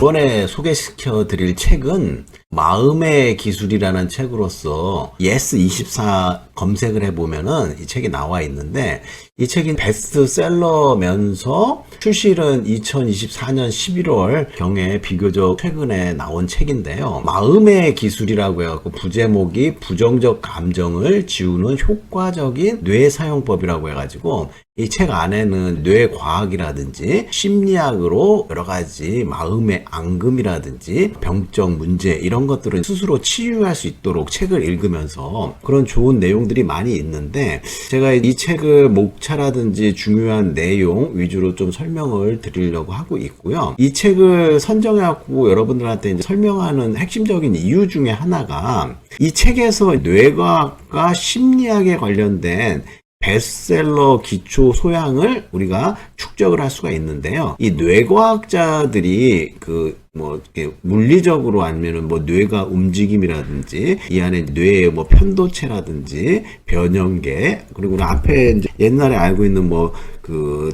이번에 소개시켜 드릴 책은 마음의 기술이라는 책으로서 yes24 검색을 해보면은 이 책이 나와 있는데, 이 책이 베스트셀러면서 출시일은 2024년 11월 경에 비교적 최근에 나온 책인데요. 마음의 기술이라고 해갖고 부제목이 부정적 감정을 지우는 효과적인 뇌 사용법이라고 해가지고, 이 책 안에는 뇌과학이라든지 심리학으로 여러 가지 마음의 앙금이라든지 병적 문제 이런 것들을 스스로 치유할 수 있도록 책을 읽으면서 그런 좋은 내용들이 많이 있는데, 제가 이 책을 목차라든지 중요한 내용 위주로 좀 설명을 드리려고 하고 있고요. 이 책을 선정해갖고 여러분들한테 이제 설명하는 핵심적인 이유 중에 하나가, 이 책에서 뇌과학과 심리학에 관련된 베스트셀러 기초 소양을 우리가 축적을 할 수가 있는데요. 이 뇌과학자들이 물리적으로 아니면은 뇌가 움직임이라든지 이 안에 뇌의 편도체라든지 변형계, 그리고 앞에 이제 옛날에 알고 있는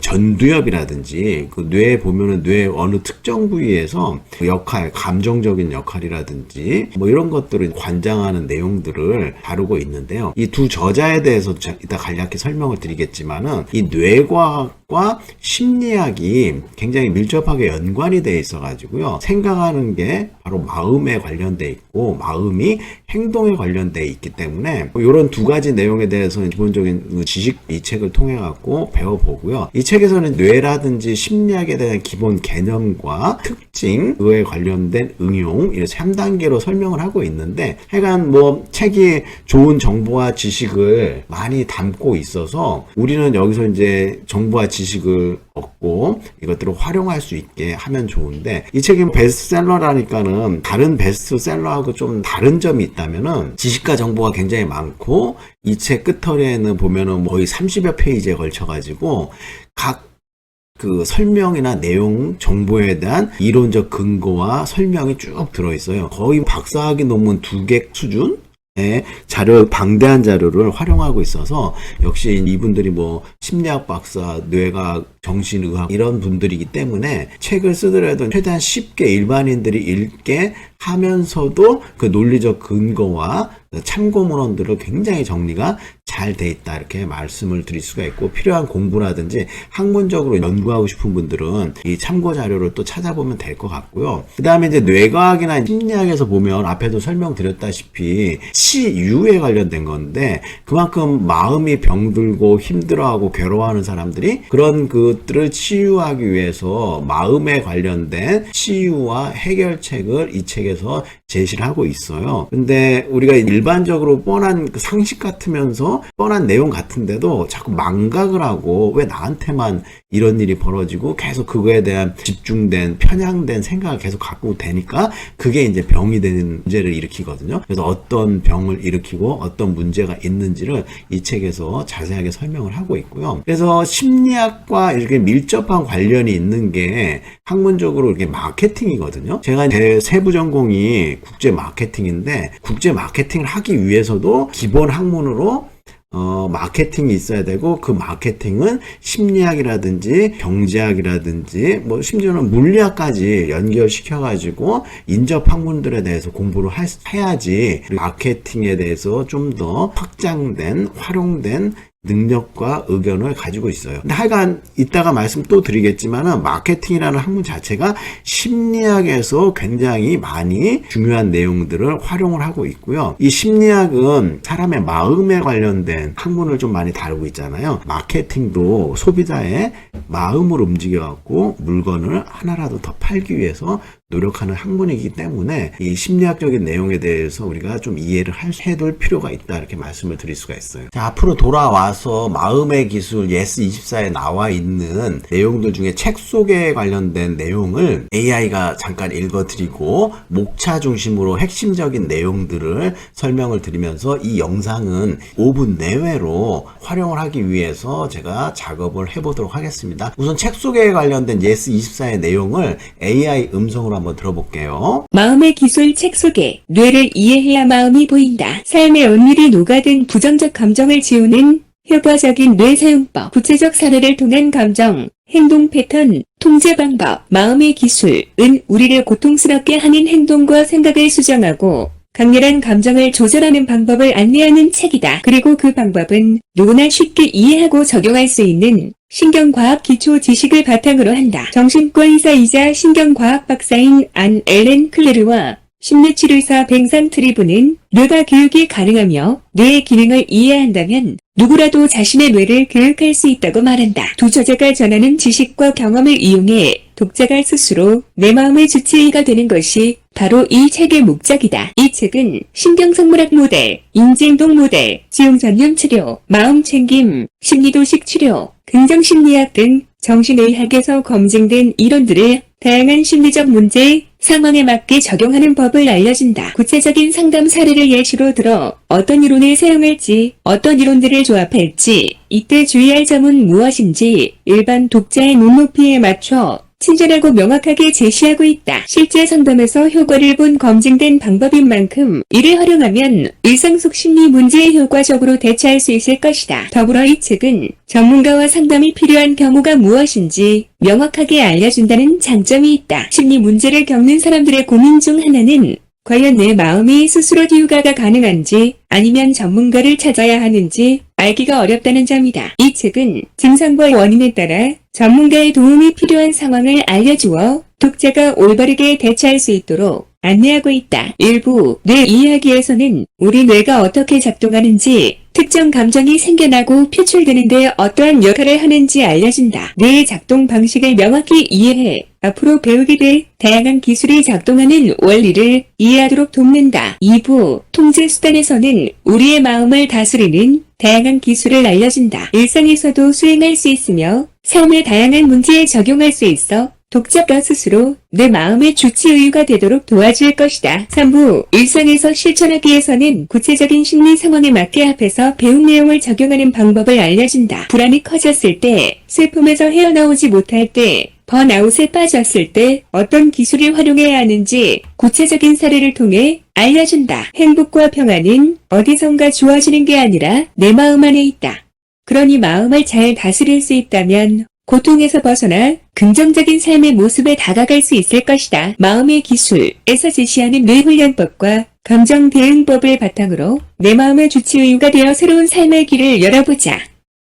전두엽이라든지 뇌에 보면은 뇌 어느 특정 부위에서 역할, 감정적인 역할이라든지 이런 것들을 관장하는 내용들을 다루고 있는데요. 이 두 저자에 대해서 이따 간략히 설명을 드리겠지만은, 이 뇌과학과 심리학이 굉장히 밀접하게 연관이 돼 있어 가지고요. 생각하는 게 바로 마음에 관련돼 있고, 마음이 행동에 관련돼 있기 때문에 이런 두 가지 내용에 대해서는 기본적인 지식, 이 책을 통해 갖고 배워보고요. 이 책에서는 뇌라든지 심리학에 대한 기본 개념과 특징, 그에 관련된 응용, 이런 3단계로 설명을 하고 있는데, 하여간 책이 좋은 정보와 지식을 많이 담고 있어서 우리는 여기서 이제 정보와 지식을 얻고 이것들을 활용할 수 있게 하면 좋은데, 이 책이 베스트셀러라니까는 다른 베스트셀러하고 좀 다른 점이 있다면은, 지식과 정보가 굉장히 많고 이 책 끝털에는 보면은 거의 30여 페이지에 걸쳐가지고 각 설명이나 내용, 정보에 대한 이론적 근거와 설명이 쭉 들어있어요. 거의 박사학위 논문 2개 수준? 방대한 자료를 활용하고 있어서, 역시 이분들이 심리학 박사, 뇌과학, 정신의학 이런 분들이기 때문에 책을 쓰더라도 최대한 쉽게 일반인들이 읽게 하면서도 그 논리적 근거와 참고문헌들을 굉장히 정리가 잘 돼 있다, 이렇게 말씀을 드릴 수가 있고, 필요한 공부라든지 학문적으로 연구하고 싶은 분들은 이 참고 자료를 또 찾아보면 될 것 같고요. 그 다음에 이제 뇌과학이나 심리학에서 보면 앞에도 설명드렸다시피 치유에 관련된 건데, 그만큼 마음이 병들고 힘들어하고 괴로워하는 사람들이 그런 것들을 치유하기 위해서 마음에 관련된 치유와 해결책을 이 책에서 제시를 하고 있어요. 근데 우리가 일반적으로 뻔한 상식 같으면서 뻔한 내용 같은데도 자꾸 망각을 하고, 왜 나한테만 이런 일이 벌어지고 계속 그거에 대한 집중된 편향된 생각을 계속 갖고 되니까 그게 이제 병이 되는 문제를 일으키거든요. 그래서 어떤 병을 일으키고 어떤 문제가 있는지를 이 책에서 자세하게 설명을 하고 있고요. 그래서 심리학과 이렇게 밀접한 관련이 있는 게 학문적으로 이렇게 마케팅이거든요. 제가 제 세부 전공이 국제 마케팅인데, 국제 마케팅을 하기 위해서도 기본 학문으로 마케팅이 있어야 되고, 그 마케팅은 심리학이라든지 경제학이라든지 심지어는 물리학까지 연결시켜가지고 인접 학문들에 대해서 공부를 해야지 마케팅에 대해서 좀 더 확장된, 활용된 능력과 의견을 가지고 있어요. 근데 하여간 이따가 말씀 또 드리겠지만은, 마케팅이라는 학문 자체가 심리학에서 굉장히 많이 중요한 내용들을 활용을 하고 있고요. 이 심리학은 사람의 마음에 관련된 학문을 좀 많이 다루고 있잖아요. 마케팅도 소비자의 마음을 움직여갖고 물건을 하나라도 더 팔기 위해서 노력하는 학문이기 때문에, 이 심리학적인 내용에 대해서 우리가 좀 이해를 해둘 필요가 있다, 이렇게 말씀을 드릴 수가 있어요. 자, 앞으로 돌아와서 마음의 기술 yes24에 나와 있는 내용들 중에 책 속에 관련된 내용을 AI가 잠깐 읽어드리고, 목차 중심으로 핵심적인 내용들을 설명을 드리면서 이 영상은 5분 내외로 활용을 하기 위해서 제가 작업을 해보도록 하겠습니다. 우선 책 속에 관련된 yes24의 내용을 AI 음성으로 한번 들어볼게요. 마음의 기술 책 소개. 뇌를 이해해야 마음이 보인다. 삶의 온밀히 녹아든 부정적 감정을 지우는 효과적인 뇌 사용법. 구체적 사례를 통한 감정, 행동 패턴, 통제 방법, 마음의 기술은 우리를 고통스럽게 하는 행동과 생각을 수정하고 강렬한 감정을 조절하는 방법을 안내하는 책이다. 그리고 그 방법은 누구나 쉽게 이해하고 적용할 수 있는 신경과학 기초 지식을 바탕으로 한다. 정신과 의사이자 신경과학 박사인 안 엘렌 클레르와 심리치료사 뱅상 트리브는 뇌가 교육이 가능하며 뇌의 기능을 이해한다면 누구라도 자신의 뇌를 교육할 수 있다고 말한다. 두 저자가 전하는 지식과 경험을 이용해 독자가 스스로 내 마음의 주치의가 되는 것이 바로 이 책의 목적이다. 이 책은 신경생물학 모델, 인지행동 모델, 지용 전염 치료, 마음 챙김, 심리도식 치료, 긍정심리학 등 정신의학에서 검증된 이론들을 다양한 심리적 문제, 상황에 맞게 적용하는 법을 알려준다. 구체적인 상담 사례를 예시로 들어 어떤 이론을 사용할지, 어떤 이론들을 조합할지, 이때 주의할 점은 무엇인지 일반 독자의 눈높이에 맞춰 친절하고 명확하게 제시하고 있다. 실제 상담에서 효과를 본 검증된 방법인 만큼 이를 활용하면 일상 속 심리 문제에 효과적으로 대처할 수 있을 것이다. 더불어 이 책은 전문가와 상담이 필요한 경우가 무엇인지 명확하게 알려준다는 장점이 있다. 심리 문제를 겪는 사람들의 고민 중 하나는 과연 내 마음이 스스로 휴가가 가능한지 아니면 전문가를 찾아야 하는지 알기가 어렵다는 점이다. 이 책은 증상과 원인에 따라 전문가의 도움이 필요한 상황을 알려주어 독자가 올바르게 대처할 수 있도록 안내하고 있다. 일부 뇌 이야기에서는 우리 뇌가 어떻게 작동하는지, 특정 감정이 생겨나고 표출되는데 어떠한 역할을 하는지 알려준다. 뇌의 작동 방식을 명확히 이해해 앞으로 배우게 될 다양한 기술이 작동하는 원리를 이해하도록 돕는다. 2부 통제 수단에서는 우리의 마음을 다스리는 다양한 기술을 알려준다. 일상에서도 수행할 수 있으며 삶의 다양한 문제에 적용할 수 있어 독자가 스스로 내 마음의 주치의가 되도록 도와줄 것이다. 3부 일상에서 실천하기 위해서는 구체적인 심리 상황에 맞게 앞에서 배운 내용을 적용하는 방법을 알려준다. 불안이 커졌을 때, 슬픔에서 헤어나오지 못할 때, 번아웃에 빠졌을 때 어떤 기술을 활용해야 하는지 구체적인 사례를 통해 알려준다. 행복과 평안은 어디선가 주어지는 게 아니라 내 마음 안에 있다. 그러니 마음을 잘 다스릴 수 있다면 고통에서 벗어나 긍정적인 삶의 모습에 다가갈 수 있을 것이다. 마음의 기술에서 제시하는 뇌훈련법과 감정 대응법을 바탕으로 내 마음의 주치의가 되어 새로운 삶의 길을 열어보자.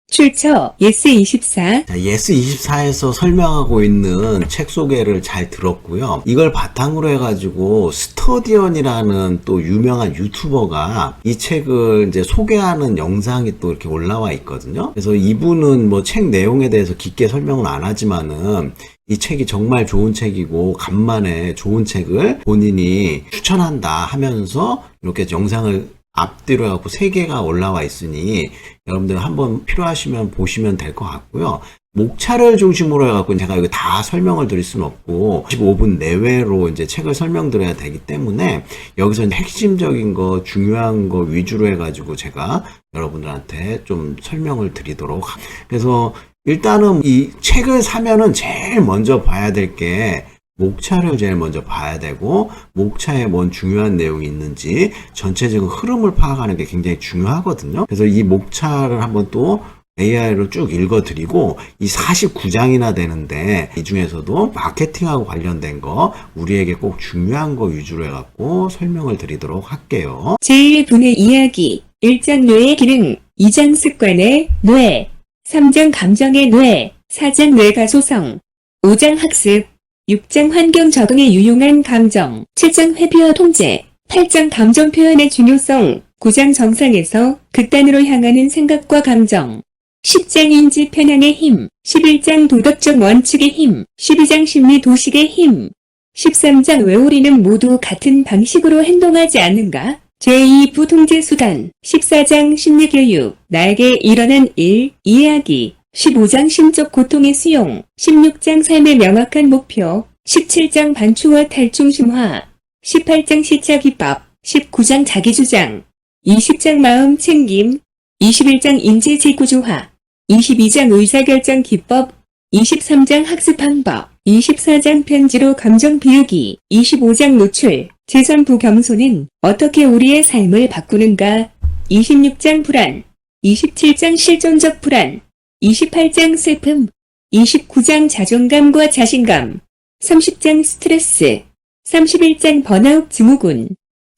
출처 예스24. 예스24에서 설명하고 있는 책 소개를 잘 들었고요. 이걸 바탕으로 해가지고 스터디언이라는 또 유명한 유튜버가 이 책을 이제 소개하는 영상이 또 이렇게 올라와 있거든요. 그래서 이분은 뭐 책 내용에 대해서 깊게 설명은 안 하지만은 이 책이 정말 좋은 책이고 간만에 좋은 책을 본인이 추천한다 하면서 이렇게 영상을 앞뒤로 해갖고 3개가 올라와 있으니 여러분들 한번 필요하시면 보시면 될 것 같고요. 목차를 중심으로 해갖고 제가 이거 다 설명을 드릴 수는 없고 15분 내외로 이제 책을 설명드려야 되기 때문에 여기서 이제 핵심적인 거, 중요한 거 위주로 해가지고 제가 여러분들한테 좀 설명을 드리도록. 그래서 일단은 이 책을 사면은 제일 먼저 봐야 될 게 목차를 제일 먼저 봐야 되고, 목차에 뭔 중요한 내용이 있는지 전체적인 흐름을 파악하는 게 굉장히 중요하거든요. 그래서 이 목차를 한번 또 AI로 쭉 읽어드리고, 이 49장이나 되는데 이 중에서도 마케팅하고 관련된 거, 우리에게 꼭 중요한 거 위주로 해갖고 설명을 드리도록 할게요. 제1분의 이야기 1장 뇌의 기능, 2장 습관의 뇌, 3장 감정의 뇌, 4장 뇌가 소성, 5장 학습, 6장 환경 적응에 유용한 감정, 7장 회피와 통제, 8장 감정 표현의 중요성, 9장 정상에서 극단으로 향하는 생각과 감정, 10장 인지 편향의 힘, 11장 도덕적 원칙의 힘, 12장 심리 도식의 힘, 13장 왜 우리는 모두 같은 방식으로 행동하지 않는가? 제2부 통제 수단, 14장 심리교육, 나에게 일어난 일, 이야기, 15장 심적 고통의 수용, 16장 삶의 명확한 목표, 17장 반추와 탈중 심화, 18장 시차 기법, 19장 자기주장, 20장 마음 챙김, 21장 인지 재구조화, 22장 의사결정 기법, 23장 학습 방법, 24장 편지로 감정 비우기, 25장 노출, 제3부 겸손은 어떻게 우리의 삶을 바꾸는가, 26장 불안, 27장 실존적 불안, 28장 슬픔, 29장 자존감과 자신감, 30장 스트레스, 31장 번아웃 증후군,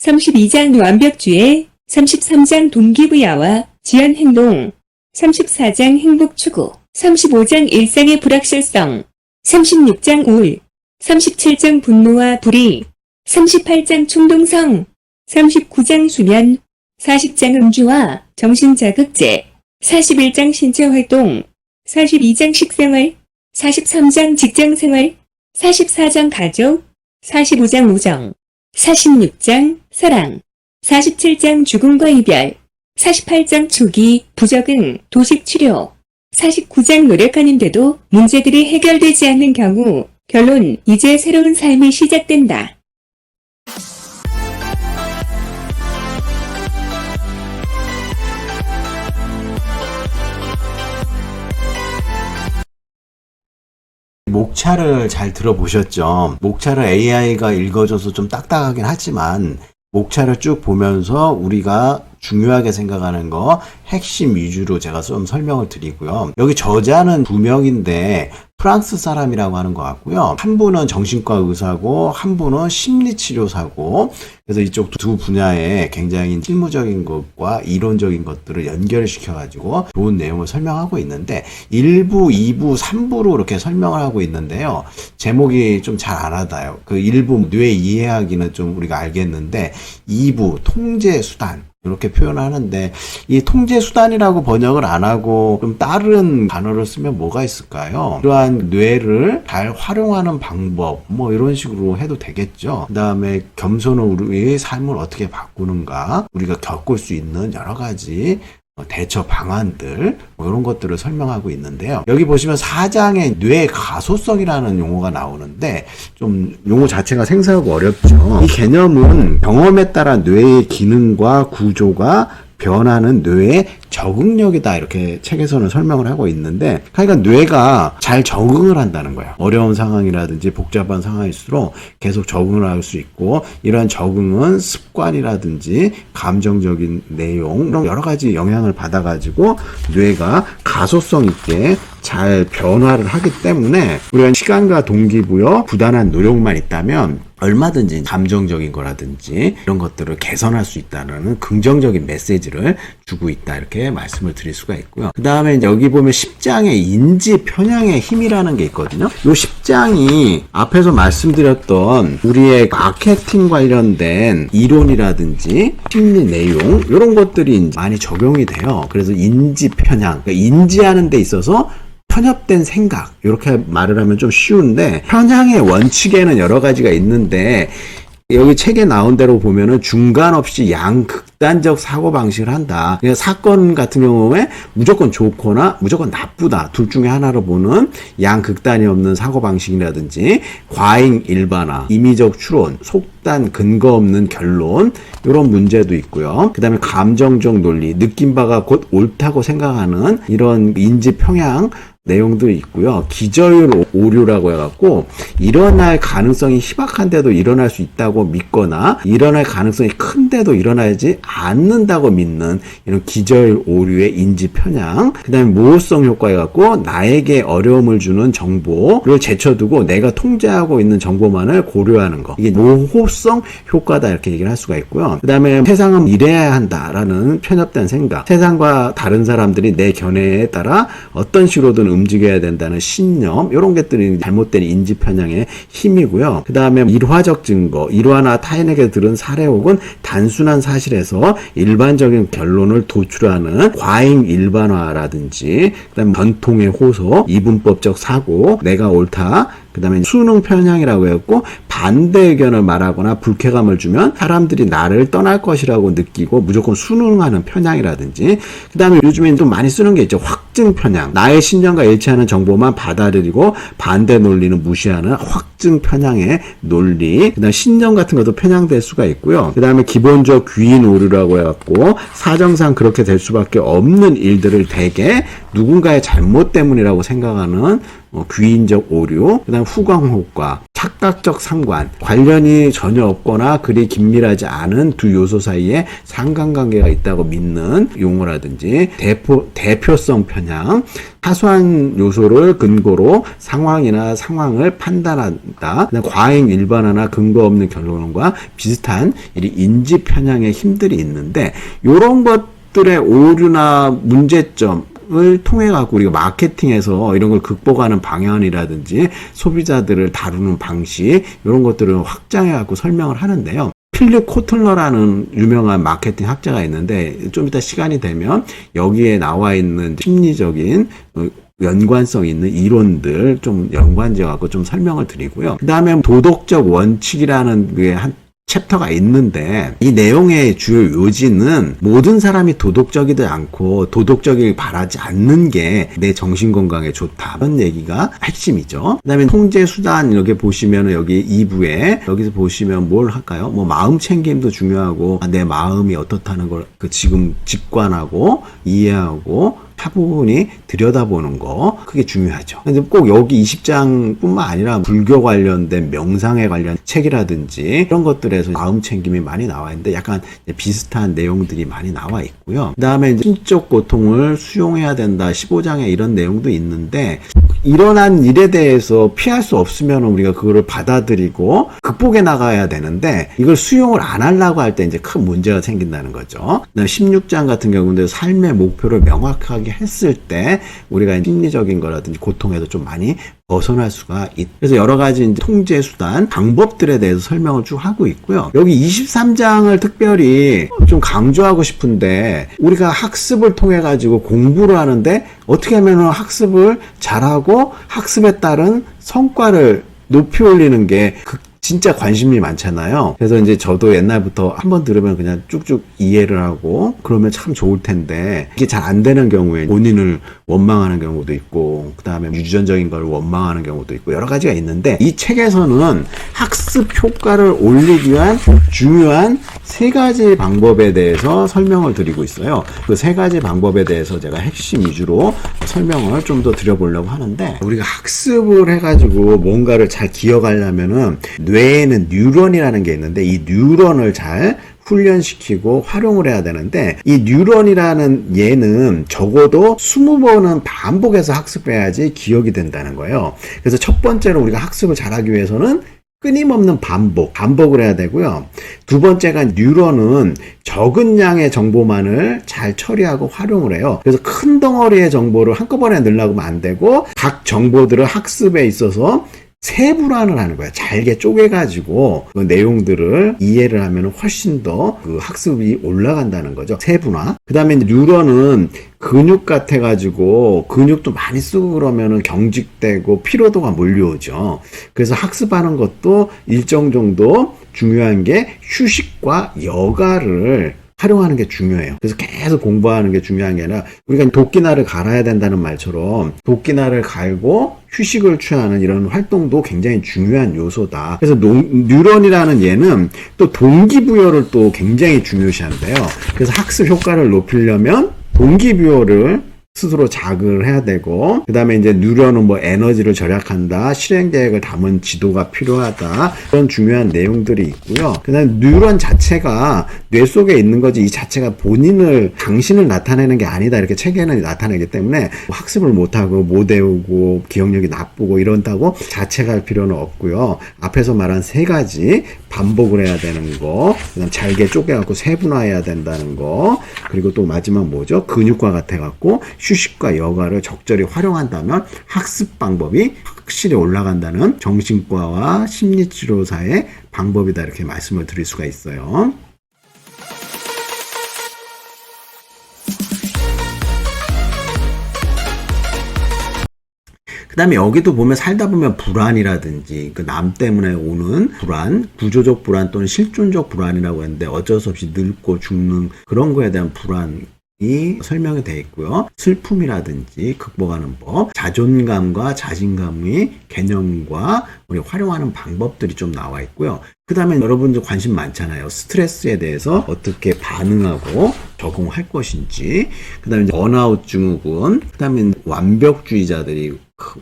32장 완벽주의, 33장 동기부여와 지연 행동, 34장 행복 추구, 35장 일상의 불확실성, 36장 우울, 37장 분노와 불의, 38장 충동성, 39장 수면, 40장 음주와 정신자극제, 41장 신체활동, 42장 식생활, 43장 직장생활, 44장 가족, 45장 우정, 46장 사랑, 47장 죽음과 이별, 48장 초기 부적응 도식치료, 49장 노력하는데도 문제들이 해결되지 않는 경우 결론 이제 새로운 삶이 시작된다. 목차를 잘 들어보셨죠? 목차를 AI가 읽어줘서 좀 딱딱하긴 하지만 목차를 쭉 보면서 우리가 중요하게 생각하는 거 핵심 위주로 제가 좀 설명을 드리고요. 여기 저자는 2명인데 프랑스 사람이라고 하는 것 같고요. 한 분은 정신과 의사고 한 분은 심리치료사고, 그래서 이쪽 두 분야에 굉장히 실무적인 것과 이론적인 것들을 연결시켜 가지고 좋은 내용을 설명하고 있는데 1부, 2부, 3부로 이렇게 설명을 하고 있는데요. 제목이 좀 잘 안 와닿아요. 그 1부 뇌 이해하기는 좀 우리가 알겠는데 2부 통제 수단 이렇게 표현하는데, 이 통제 수단이라고 번역을 안 하고 좀 다른 단어를 쓰면 뭐가 있을까요? 이러한 뇌를 잘 활용하는 방법, 뭐 이런 식으로 해도 되겠죠. 그 다음에 겸손은 우리의 삶을 어떻게 바꾸는가, 우리가 겪을 수 있는 여러 가지 대처 방안들, 뭐 이런 것들을 설명하고 있는데요. 여기 보시면 4장에 뇌 가소성이라는 용어가 나오는데 좀 용어 자체가 생소하고 어렵죠. 이 개념은 경험에 따라 뇌의 기능과 구조가 변하는 뇌의 적응력이다, 이렇게 책에서는 설명을 하고 있는데, 그러니까 뇌가 잘 적응을 한다는 거예요. 어려운 상황이라든지 복잡한 상황일수록 계속 적응을 할 수 있고, 이러한 적응은 습관이라든지 감정적인 내용, 이런 여러 가지 영향을 받아가지고 뇌가 가소성 있게 잘 변화를 하기 때문에 우리가 시간과 동기부여, 부단한 노력만 있다면 얼마든지 감정적인 거라든지 이런 것들을 개선할 수 있다는 긍정적인 메시지를 주고 있다, 이렇게 말씀을 드릴 수가 있고요. 그 다음에 여기 보면 10장에 인지 편향의 힘이라는 게 있거든요. 요 10장이 앞에서 말씀드렸던 우리의 마케팅 관련된 이론이라든지 심리 내용, 이런 것들이 많이 적용이 돼요. 그래서 인지 편향, 그러니까 인지하는 데 있어서 편협된 생각, 이렇게 말을 하면 좀 쉬운데, 편향의 원칙에는 여러 가지가 있는데 여기 책에 나온 대로 보면은 중간 없이 양극단적 사고방식을 한다. 그러니까 사건 같은 경우에 무조건 좋거나 무조건 나쁘다, 둘 중에 하나로 보는 양극단이 없는 사고방식이라든지 과잉 일반화, 임의적 추론, 속단 근거 없는 결론, 이런 문제도 있고요. 그 다음에 감정적 논리, 느낀 바가 곧 옳다고 생각하는 이런 인지 평양 내용도 있고요. 기저율 오류라고 해갖고 일어날 가능성이 희박한데도 일어날 수 있다고 믿거나 일어날 가능성이 큰데도 일어나지 않는다고 믿는 이런 기저율 오류의 인지 편향, 그 다음에 모호성 효과 해갖고 나에게 어려움을 주는 정보를 제쳐두고 내가 통제하고 있는 정보만을 고려하는 거, 이게 모호성 효과다, 이렇게 얘기를 할 수가 있고요. 그 다음에 세상은 이래야 한다라는 편협된 생각, 세상과 다른 사람들이 내 견해에 따라 어떤 식으로든 움직여야 된다는 신념, 이런 것들이 잘못된 인지 편향의 힘이고요. 그 다음에 일화적 증거, 일화나 타인에게 들은 사례 혹은 단순한 사실에서 일반적인 결론을 도출하는 과잉 일반화라든지, 그 다음에 전통의 호소, 이분법적 사고, 내가 옳다, 그 다음에 수능 편향이라고 했고, 반대 의견을 말하거나 불쾌감을 주면 사람들이 나를 떠날 것이라고 느끼고 무조건 순응하는 편향이라든지, 그 다음에 요즘에 좀 많이 쓰는 게 있죠. 확증 편향, 나의 신념과 일치하는 정보만 받아들이고 반대 논리는 무시하는 확증 편향의 논리, 그 다음에 신념 같은 것도 편향될 수가 있고요. 그 다음에 기본적 귀인 오류라고 해갖고 사정상 그렇게 될 수밖에 없는 일들을 대개 누군가의 잘못 때문이라고 생각하는 귀인적 오류, 그다음 후광효과, 착각적 상관, 관련이 전혀 없거나 그리 긴밀하지 않은 두 요소 사이에 상관관계가 있다고 믿는 용어라든지 대표성 편향, 사소한 요소를 근거로 상황이나 상황을 판단한다. 과잉 일반화나 근거 없는 결론과 비슷한 인지 편향의 힘들이 있는데 이런 것들의 오류나 문제점 을 통해 갖고 우리가 마케팅에서 이런 걸 극복하는 방향이라든지 소비자들을 다루는 방식 이런 것들을 확장해 갖고 설명을 하는데요. 필립 코틀러라는 유명한 마케팅 학자가 있는데 좀 이따 시간이 되면 여기에 나와 있는 심리적인 연관성 있는 이론들 좀 연관지어 갖고 좀 설명을 드리고요. 그 다음에 도덕적 원칙이라는 게 한 챕터가 있는데 이 내용의 주요 요지는 모든 사람이 도덕적이지 않고 도덕적이길 바라지 않는 게 내 정신건강에 좋다. 이런 얘기가 핵심이죠. 그 다음에 통제수단 이렇게 보시면 여기 2부에 여기서 보시면 뭘 할까요? 뭐 마음 챙김도 중요하고 내 마음이 어떻다는 걸 지금 직관하고 이해하고 차분히 들여다보는 거 그게 중요하죠. 근데 꼭 여기 20장뿐만 아니라 불교 관련된 명상에 관련 책이라든지 이런 것들에서 마음 챙김이 많이 나와 있는데 약간 비슷한 내용들이 많이 나와 있고요. 그 다음에 심적 고통을 수용해야 된다 15장에 이런 내용도 있는데 일어난 일에 대해서 피할 수 없으면 우리가 그거를 받아들이고 극복해 나가야 되는데 이걸 수용을 안 하려고 할 때 이제 큰 문제가 생긴다는 거죠. 16장 같은 경우는 삶의 목표를 명확하게 했을 때 우리가 심리적인 거라든지 고통에서 좀 많이 벗어날 수가 있다. 그래서 여러 가지 이제 통제 수단, 방법들에 대해서 설명을 쭉 하고 있고요. 여기 23장을 특별히 좀 강조하고 싶은데 우리가 학습을 통해 가지고 공부를 하는데 어떻게 하면 학습을 잘하고 학습에 따른 성과를 높이 올리는 게 진짜 관심이 많잖아요. 그래서 이제 저도 옛날부터 한번 들으면 그냥 쭉쭉 이해를 하고 그러면 참 좋을 텐데 이게 잘 안 되는 경우에 본인을 원망하는 경우도 있고 그 다음에 유전적인 걸 원망하는 경우도 있고 여러 가지가 있는데 이 책에서는 학습 효과를 올리기 위한 중요한 3가지 방법에 대해서 설명을 드리고 있어요. 그 3가지 방법에 대해서 제가 핵심 위주로 설명을 좀 더 드려보려고 하는데 우리가 학습을 해가지고 뭔가를 잘 기억하려면은 뇌에는 뉴런이라는 게 있는데 이 뉴런을 잘 훈련시키고 활용을 해야 되는데 이 뉴런이라는 얘는 적어도 20번은 반복해서 학습해야지 기억이 된다는 거예요. 그래서 첫 번째로 우리가 학습을 잘하기 위해서는 끊임없는 반복을 해야 되고요. 두 번째가 뉴런은 적은 양의 정보만을 잘 처리하고 활용을 해요. 그래서 큰 덩어리의 정보를 한꺼번에 넣으려고 하면 안 되고 각 정보들을 학습에 있어서 세분화를 하는 거야. 잘게 쪼개가지고 그 내용들을 이해를 하면 훨씬 더 그 학습이 올라간다는 거죠. 세분화. 그 다음에 뉴런은 근육 같아가지고 근육도 많이 쓰고 그러면은 경직되고 피로도가 몰려오죠. 그래서 학습하는 것도 일정 정도 중요한 게 휴식과 여가를 활용하는 게 중요해요. 그래서 계속 공부하는 게 중요한 게 아니라 우리가 도끼날을 갈아야 된다는 말처럼 도끼날을 갈고 휴식을 취하는 이런 활동도 굉장히 중요한 요소다. 그래서 뉴런이라는 얘는 또 동기부여를 또 굉장히 중요시한대요. 그래서 학습 효과를 높이려면 동기부여를 스스로 자극을 해야 되고 그 다음에 이제 뉴런은 뭐 에너지를 절약한다, 실행 계획을 담은 지도가 필요하다 그런 중요한 내용들이 있고요. 그 다음에 뉴런 자체가 뇌 속에 있는 거지 이 자체가 당신을 나타내는 게 아니다 이렇게 책에는 나타내기 때문에 학습을 못하고 못 외우고 기억력이 나쁘고 이런다고 자책할 필요는 없고요. 앞에서 말한 3가지 반복을 해야 되는 거, 그다음 잘게 쪼개갖고 세분화해야 된다는 거, 그리고 또 마지막 뭐죠? 근육과 같아갖고 휴식과 여가를 적절히 활용한다면 학습 방법이 확실히 올라간다는 정신과와 심리치료사의 방법이다 이렇게 말씀을 드릴 수가 있어요. 그 다음에 여기도 보면 살다 보면 불안이라든지 그 남 때문에 오는 불안, 구조적 불안 또는 실존적 불안이라고 했는데 어쩔 수 없이 늙고 죽는 그런 거에 대한 불안이 설명이 되어 있고요. 슬픔이라든지 극복하는 법, 자존감과 자신감의 개념과 우리 활용하는 방법들이 좀 나와 있고요. 그 다음에 여러분들 관심 많잖아요. 스트레스에 대해서 어떻게 반응하고 적응할 것인지, 그 다음에 번아웃 증후군, 그 다음에 완벽주의자들이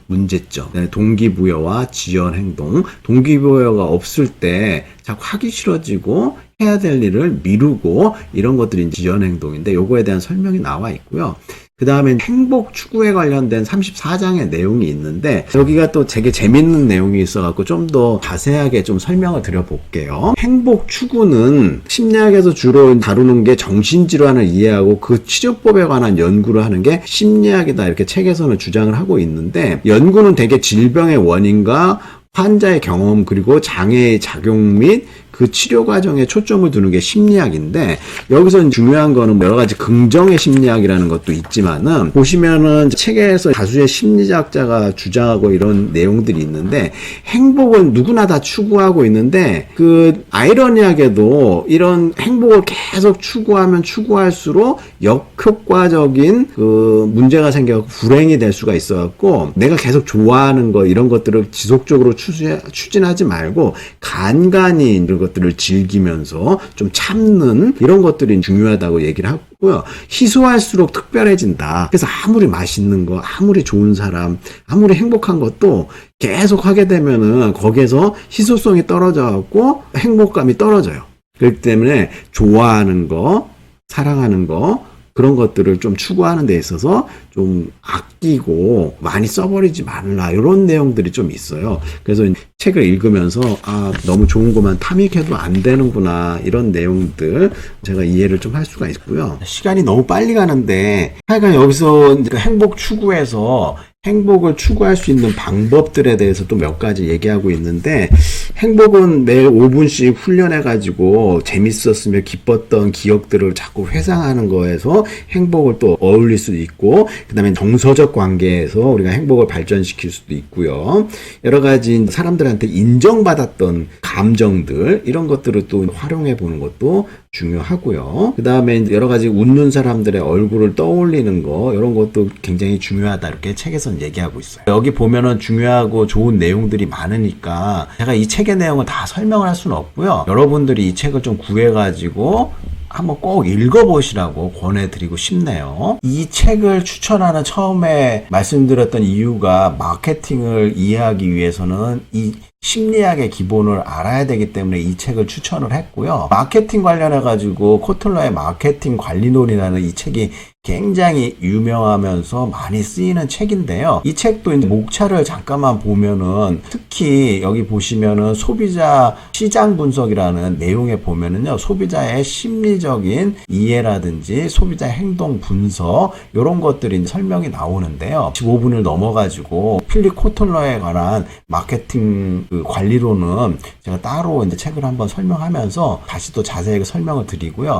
문제점. 동기부여와 지연 행동. 동기부여가 없을 때 자꾸 하기 싫어지고 해야 될 일을 미루고 이런 것들이 지연 행동인데 요거에 대한 설명이 나와 있고요. 그 다음에 행복 추구에 관련된 34장의 내용이 있는데 여기가 또 되게 재밌는 내용이 있어갖고 좀 더 자세하게 좀 설명을 드려볼게요. 행복 추구는 심리학에서 주로 다루는 게 정신질환을 이해하고 그 치료법에 관한 연구를 하는 게 심리학이다 이렇게 책에서는 주장을 하고 있는데 연구는 대개 질병의 원인과 환자의 경험 그리고 장애의 작용 및 그 치료 과정에 초점을 두는 게 심리학인데 여기서 중요한 거는 여러 가지 긍정의 심리학이라는 것도 있지만은 보시면은 책에서 다수의 심리학자가 주장하고 이런 내용들이 있는데 행복은 누구나 다 추구하고 있는데 그 아이러니하게도 이런 행복을 계속 추구하면 추구할수록 역효과적인 그 문제가 생겨서 불행이 될 수가 있어갖고 내가 계속 좋아하는 거 이런 것들을 지속적으로 추진하지 말고 간간히 이런 것들을 즐기면서 좀 참는 이런 것들이 중요하다고 얘기를 하고요. 희소할수록 특별해진다. 그래서 아무리 맛있는 거, 아무리 좋은 사람, 아무리 행복한 것도 계속 하게 되면은 거기에서 희소성이 떨어져갖고 행복감이 떨어져요. 그렇기 때문에 좋아하는 거, 사랑하는 거, 그런 것들을 좀 추구하는 데 있어서 좀 아끼고 많이 써버리지 말라 이런 내용들이 좀 있어요. 그래서 책을 읽으면서 너무 좋은 것만 탐닉해도 안 되는구나 이런 내용들 제가 이해를 좀 할 수가 있고요. 시간이 너무 빨리 가는데 하여간 여기서 행복 추구에서 행복을 추구할 수 있는 방법들에 대해서 또 몇 가지 얘기하고 있는데 행복은 매일 5분씩 훈련해가지고 재밌었으며 기뻤던 기억들을 자꾸 회상하는 거에서 행복을 또 어울릴 수도 있고 그 다음에 정서적 관계에서 우리가 행복을 발전시킬 수도 있고요. 여러 가지 사람들한테 인정받았던 감정들 이런 것들을 또 활용해 보는 것도 중요하고요. 그 다음에 여러 가지 웃는 사람들의 얼굴을 떠올리는 거 이런 것도 굉장히 중요하다 이렇게 책에서는 얘기하고 있어요. 여기 보면은 중요하고 좋은 내용들이 많으니까 제가 이 책의 내용을 다 설명을 할 수는 없고요. 여러분들이 이 책을 좀 구해가지고 한번 꼭 읽어보시라고 권해드리고 싶네요. 이 책을 추천하는 처음에 말씀드렸던 이유가 마케팅을 이해하기 위해서는 이 심리학의 기본을 알아야 되기 때문에 이 책을 추천을 했고요. 마케팅 관련해가지고 코틀러의 마케팅 관리론이라는 이 책이 굉장히 유명하면서 많이 쓰이는 책인데요. 이 책도 이제 목차를 잠깐만 보면은 특히 여기 보시면은 소비자 시장 분석이라는 내용에 보면은요. 소비자의 심리적인 이해라든지 소비자 행동 분석 이런 것들이 이제 설명이 나오는데요. 15분을 넘어가지고 필립 코틀러에 관한 마케팅 그 관리론은 제가 따로 이제 책을 한번 설명하면서 다시 또 자세하게 설명을 드리고요.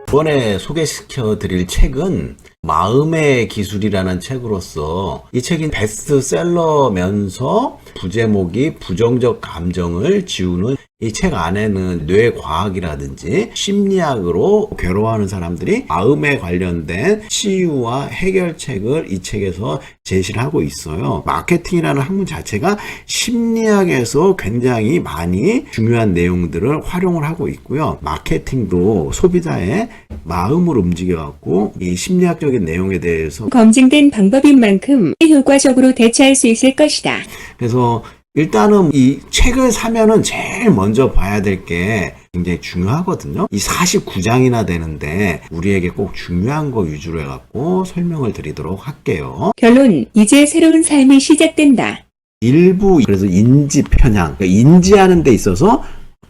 이번에 소개시켜 드릴 책은 마음의 기술이라는 책으로서 이 책이 베스트셀러면서 부제목이 부정적 감정을 지우는 이 책 안에는 뇌과학이라든지 심리학으로 괴로워하는 사람들이 마음에 관련된 치유와 해결책을 이 책에서 제시를 하고 있어요. 마케팅이라는 학문 자체가 심리학에서 굉장히 많이 중요한 내용들을 활용을 하고 있고요. 마케팅도 소비자의 마음을 움직여갖고 이 심리학적인 내용에 대해서 검증된 방법인 만큼 효과적으로 대처할 수 있을 것이다. 그래서 일단은 이 책을 사면은 제일 먼저 봐야 될 게 굉장히 중요하거든요. 이 49장이나 되는데 우리에게 꼭 중요한 거 위주로 해갖고 설명을 드리도록 할게요. 결론, 이제 새로운 삶이 시작된다. 일부 그래서 인지 편향, 그러니까 인지하는 데 있어서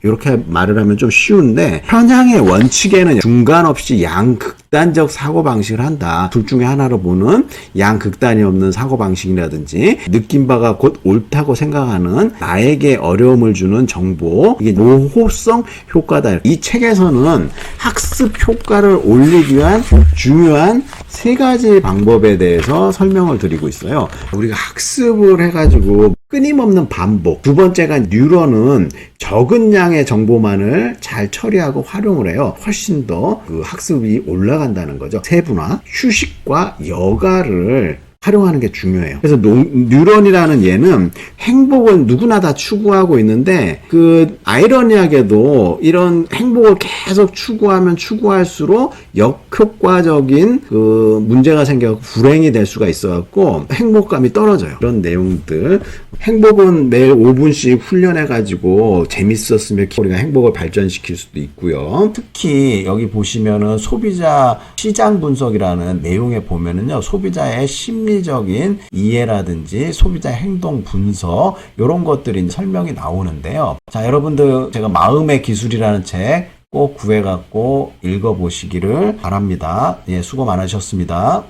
이렇게 말을 하면 좀 쉬운데 편향의 원칙에는 중간 없이 양극단적 사고방식을 한다. 둘 중에 하나로 보는 양극단이 없는 사고방식이라든지 느낀 바가 곧 옳다고 생각하는 나에게 어려움을 주는 정보 이게 노호성 효과다. 이 책에서는 학습 효과를 올리기 위한 중요한 세 가지 방법에 대해서 설명을 드리고 있어요. 우리가 학습을 해가지고 끊임없는 반복. 두 번째가 뉴런은 적은 양의 정보만을 잘 처리하고 활용을 해요. 훨씬 더 그 학습이 올라간다는 거죠. 세분화, 휴식과 여가를 활용하는 게 중요해요. 그래서 뉴런이라는 얘는 행복을 누구나 다 추구하고 있는데 그 아이러니하게도 이런 행복을 계속 추구하면 추구할수록 역효과적인 그 문제가 생겨서 불행이 될 수가 있어갖고 행복감이 떨어져요. 그런 내용들. 행복은 매일 5분씩 훈련해가지고 재밌었으면 우리가 행복을 발전시킬 수도 있고요. 특히 여기 보시면은 소비자 시장 분석이라는 내용에 보면은요, 소비자의 심리적인 이해라든지 소비자 행동 분석 이런 것들이 설명이 나오는데요. 자, 여러분들 제가 마음의 기술이라는 책 꼭 구해갖고 읽어보시기를 바랍니다. 예, 수고 많으셨습니다.